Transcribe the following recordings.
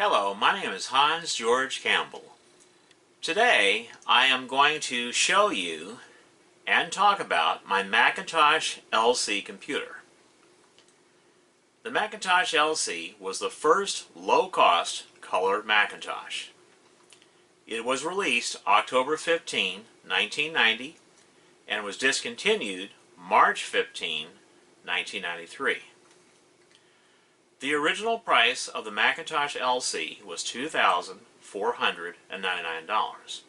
Hello, my name is Hans George Campbell. Today I am going to show you and talk about my Macintosh LC computer. The Macintosh LC was the first low-cost color Macintosh. It was released October 15, 1990 and was discontinued March 15, 1993. The original price of the Macintosh LC was $2,499.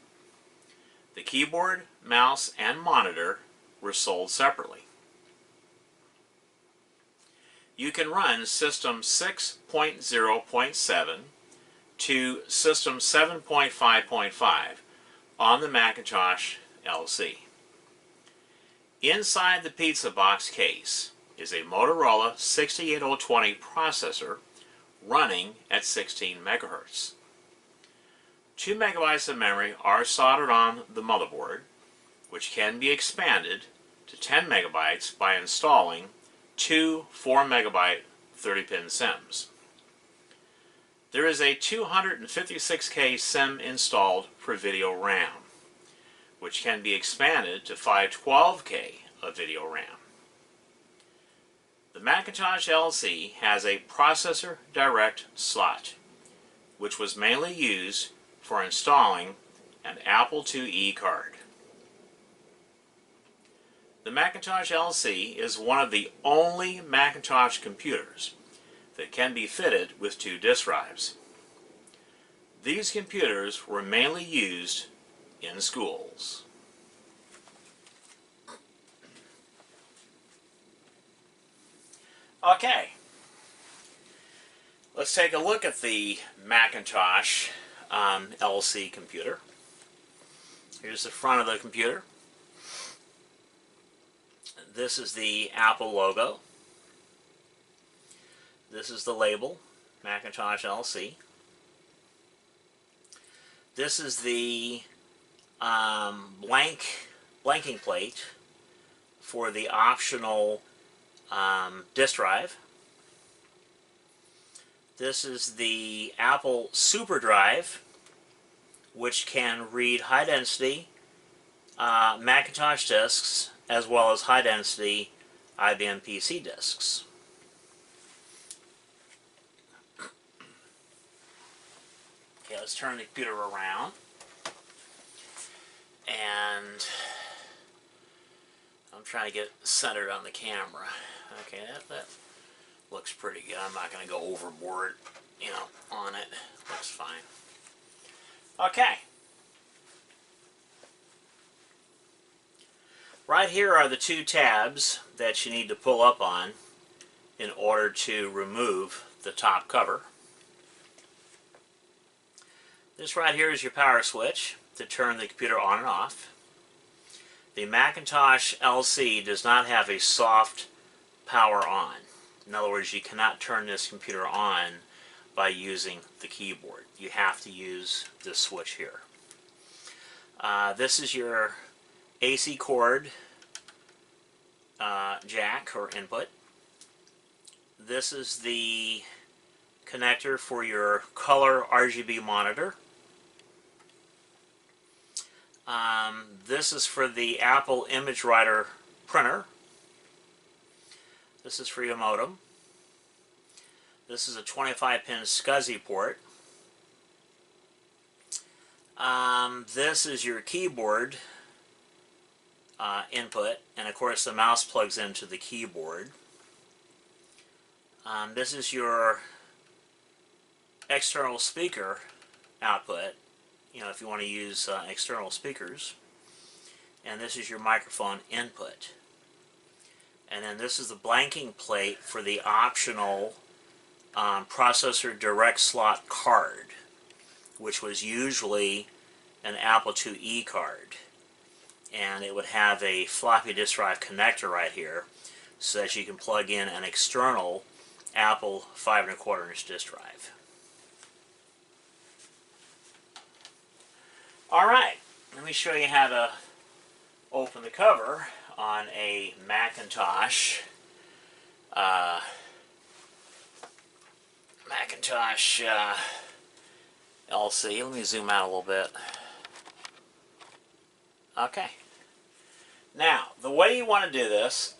The keyboard, mouse, and monitor were sold separately. You can run System 6.0.7 to System 7.5.5 on the Macintosh LC. Inside the pizza box case is a Motorola 68020 processor running at 16 MHz. 2 MB of memory are soldered on the motherboard, which can be expanded to 10 MB by installing two 4 MB 30-pin SIMs. There is a 256K SIM installed for video RAM, which can be expanded to 512K of video RAM. The Macintosh LC has a processor direct slot, which was mainly used for installing an Apple IIe card. The Macintosh LC is one of the only Macintosh computers that can be fitted with 2 disk drives. These computers were mainly used in schools. Okay, let's take a look at the Macintosh LC computer. Here's the front of the computer. This is the Apple logo. This is the label, Macintosh LC. This is the blanking plate for the optional disk drive. This is the Apple Super Drive, which can read high-density Macintosh disks as well as high-density IBM PC disks. Okay, let's turn the computer around, and I'm trying to get centered on the camera. Okay, that looks pretty good. I'm not going to go overboard, on it. Looks fine. Okay. Right here are the 2 tabs that you need to pull up on in order to remove the top cover. This right here is your power switch to turn the computer on and off. The Macintosh LC does not have a soft power on. In other words, you cannot turn this computer on by using the keyboard. You have to use this switch here. This is your AC cord jack or input. This is the connector for your color RGB monitor. This is for the Apple Image Writer printer. This is for your modem. This is a 25-pin SCSI port. This is your keyboard input, and of course the mouse plugs into the keyboard. This is your external speaker output, if you want to use external speakers. And this is your microphone input. And then this is the blanking plate for the optional processor direct slot card, which was usually an Apple IIe card. And it would have a floppy disk drive connector right here so that you can plug in an external Apple 5¼ disk drive. Alright, let me show you how to open the cover on a Macintosh LC. Let me zoom out a little bit. Okay. Now, the way you want to do this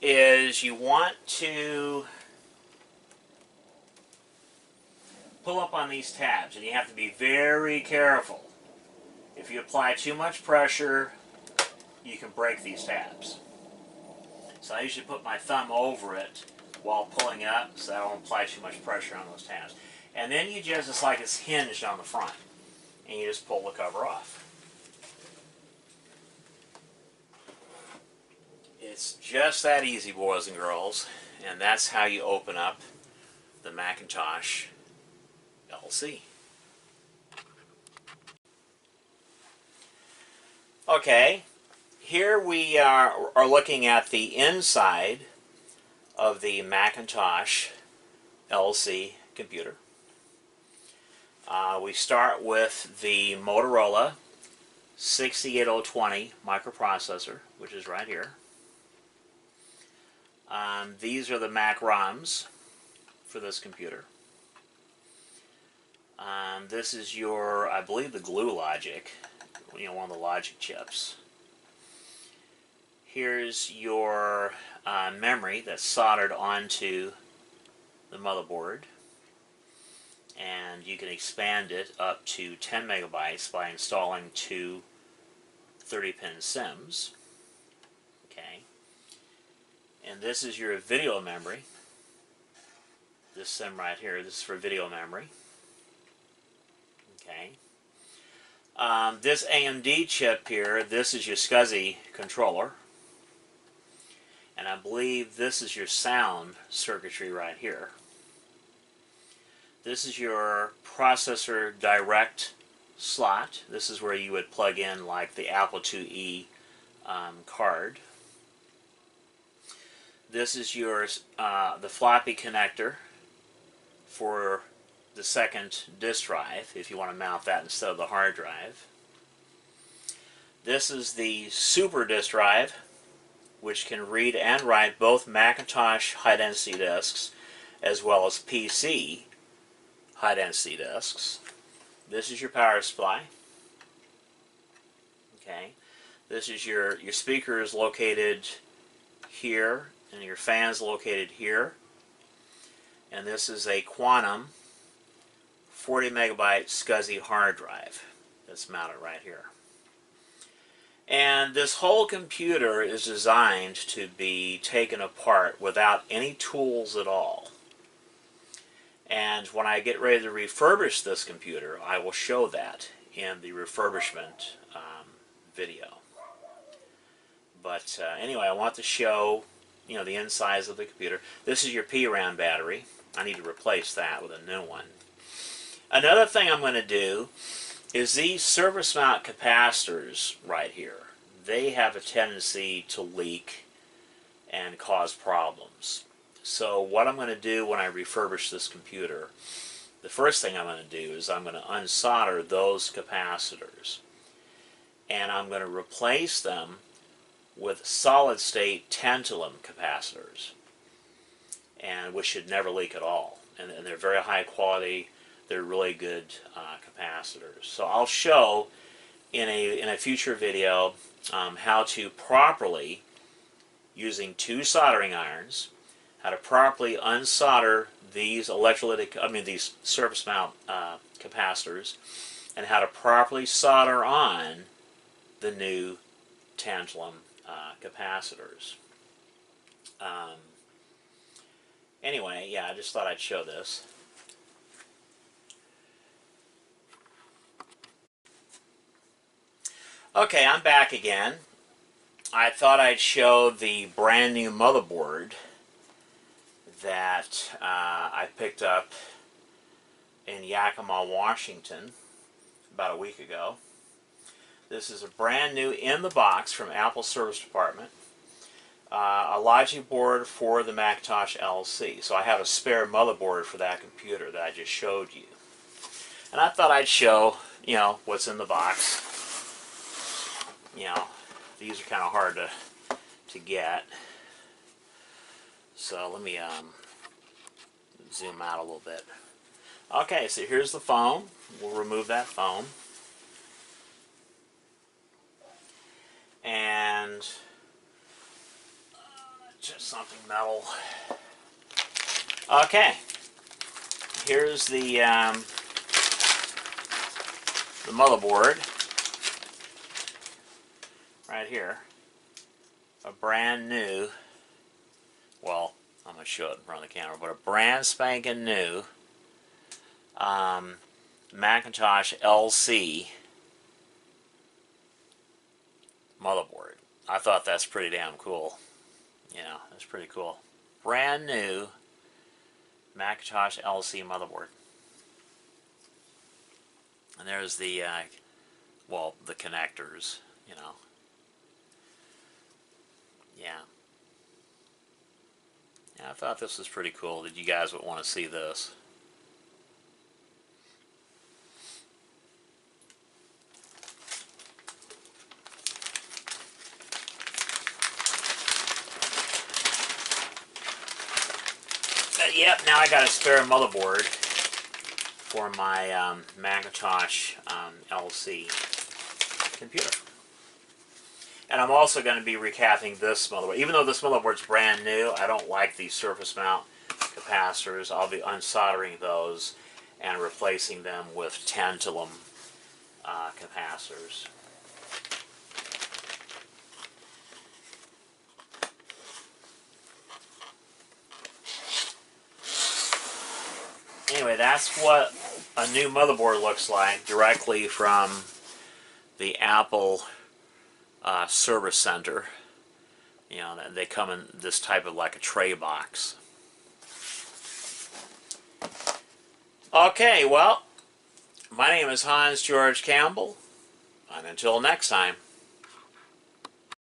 is you want to pull up on these tabs, and you have to be very careful. If you apply too much pressure, you can break these tabs. So I usually put my thumb over it while pulling it up, so I don't apply too much pressure on those tabs. And then you just, it's like it's hinged on the front, and you just pull the cover off. It's just that easy, boys and girls, and that's how you open up the Macintosh LC. Okay, here we are looking at the inside of the Macintosh LC computer. We start with the Motorola 68020 microprocessor, which is right here. These are the Mac ROMs for this computer. This is your, I believe, the glue logic, one of the logic chips. Here's your memory that's soldered onto the motherboard, and you can expand it up to 10 megabytes by installing two 30-pin SIMs. Okay. And this is your video memory. This SIM right here, this is for video memory. Okay. This AMD chip here, this is your SCSI controller. And I believe this is your sound circuitry right here. This is your processor direct slot. This is where you would plug in like the Apple IIe card. This is your the floppy connector for the second disk drive, if you want to mount that instead of the hard drive. This is the super disk drive, which can read and write both Macintosh high-density disks as well as PC high-density disks. This is your power supply. Okay. This is your speaker is located here, and your fan's located here. And this is a Quantum 40 megabyte SCSI hard drive that's mounted right here. And this whole computer is designed to be taken apart without any tools at all. And when I get ready to refurbish this computer, I will show that in the refurbishment video. But anyway, I want to show the insides of the computer. This is your PRAM battery. I need to replace that with a new one. Another thing I'm going to do is these surface mount capacitors right here. They have a tendency to leak and cause problems. So what I'm going to do when I refurbish this computer, the first thing I'm going to do is I'm going to unsolder those capacitors. And I'm going to replace them with solid-state tantalum capacitors, and which should never leak at all. And they're very high quality. They're really good capacitors. So I'll show in a future video how to properly, using two soldering irons, how to properly unsolder these these surface mount capacitors, and how to properly solder on the new tantalum capacitors. Anyway, yeah, I just thought I'd show this. Okay, I'm back again. I thought I'd show the brand new motherboard that I picked up in Yakima, Washington about a week ago. This is a brand new in the box from Apple Service Department. A logic board for the Macintosh LC. So I have a spare motherboard for that computer that I just showed you. And I thought I'd show, what's in the box. These are kind of hard to get. So let me zoom out a little bit. Okay, so here's the foam. We'll remove that foam. And just something metal. Okay, here's the motherboard right here. A brand new, well, I'm going to show it in front of the camera, but a brand spanking new Macintosh LC motherboard. I thought that's pretty damn cool. You know, that's pretty cool. Brand new Macintosh LC motherboard. And there's the, well, the connectors, you know. Yeah. Yeah, I thought this was pretty cool that you guys would want to see this. But yep, now I got a spare motherboard for my Macintosh LC computer. And I'm also going to be recapping this motherboard. Even though this motherboard's brand new, I don't like these surface mount capacitors. I'll be unsoldering those and replacing them with tantalum capacitors. Anyway, that's what a new motherboard looks like directly from the Apple service center. You know, they come in this type of like a tray box. Okay, well, my name is Hans George Campbell, and until next time.